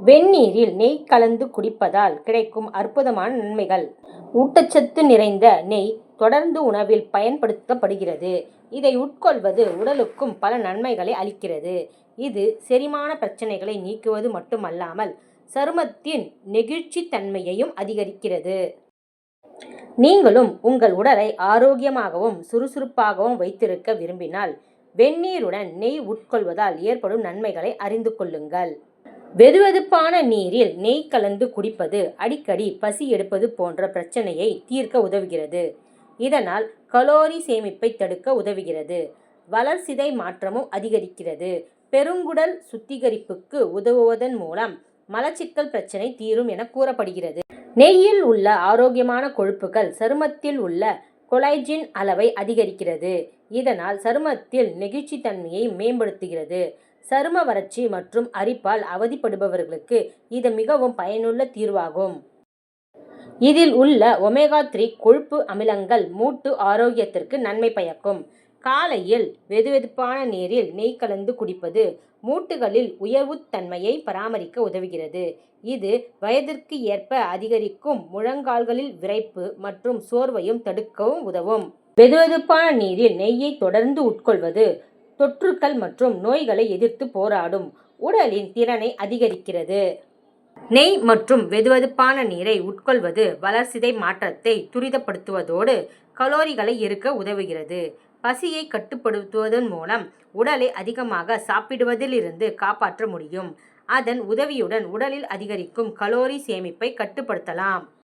வெந்நீரில் நெய் கலந்து குடிப்பதால் கிடைக்கும் அற்புதமான நன்மைகள். ஊட்டச்சத்து நிறைந்த நெய் தொடர்ந்து உணவில் பயன்படுத்தப்படுகிறது. இதை உட்கொள்வது உடலுக்கும் பல நன்மைகளை அளிக்கிறது. இது செரிமான பிரச்சனைகளை நீக்குவது மட்டுமல்லாமல் சருமத்தின் நெகிழ்ச்சித்தன்மையையும் அதிகரிக்கிறது. நீங்களும் உங்கள் உடலை ஆரோக்கியமாகவும் சுறுசுறுப்பாகவும் வைத்திருக்க விரும்பினால் வெந்நீருடன் நெய் உட்கொள்வதால் ஏற்படும் நன்மைகளை அறிந்து கொள்ளுங்கள். வெதுவெதுப்பான நீரில் நெய் கலந்து குடிப்பது அடிக்கடி பசி எடுப்பது போன்ற பிரச்சனையை தீர்க்க உதவுகிறது. இதனால் கலோரி சேமிப்பை தடுக்க உதவுகிறது. வளர்சிதை மாற்றமும் அதிகரிக்கிறது. பெருங்குடல் சுத்திகரிப்புக்கு உதவுவதன் மூலம் மலச்சிக்கல் பிரச்சனை தீரும் என கூறப்படுகிறது. நெய்யில் உள்ள ஆரோக்கியமான கொழுப்புகள் சருமத்தில் உள்ள கொலாஜன் அளவை அதிகரிக்கிறது. இதனால் சருமத்தில் நெகிழ்ச்சித்தன்மையை மேம்படுத்துகிறது. சரும வறட்சி மற்றும் அரிப்பால் அவதிப்படுபவர்களுக்கு இது மிகவும் பயனுள்ள தீர்வாகும். இதில் உள்ள ஒமேகா-3 கொழுப்பு அமிலங்கள் மூட்டு ஆரோக்கியத்திற்கு நன்மை பயக்கும். காலையில் வெதுவெதுப்பான நீரில் நெய் கலந்து குடிப்பது மூட்டுகளில் உயர்வுத்தன்மையை பராமரிக்க உதவுகிறது. இது வயதிற்கு ஏற்ப அதிகரிக்கும் முழங்கால்களில் விறைப்பு மற்றும் சோர்வையும் தடுக்கவும் உதவும். வெதுவெதுப்பான நீரில் நெய்யை தொடர்ந்து உட்கொள்வது தொற்றுக்கள் மற்றும் நோய்களை எதிர்த்து போராடும் உடலின் திறனை அதிகரிக்கிறது. நெய் மற்றும் வெதுவெதுப்பான நீரை உட்கொள்வது வளர்சிதை மாற்றத்தை துரிதப்படுத்துவதோடு கலோரிகளை எரிக்க உதவுகிறது. பசியை கட்டுப்படுத்துவதன் மூலம் உடலை அதிகமாக சாப்பிடுவதிலிருந்து காப்பாற்ற முடியும். அதன் உதவியுடன் உடலில் அதிகரிக்கும் கலோரி சேமிப்பை கட்டுப்படுத்தலாம்.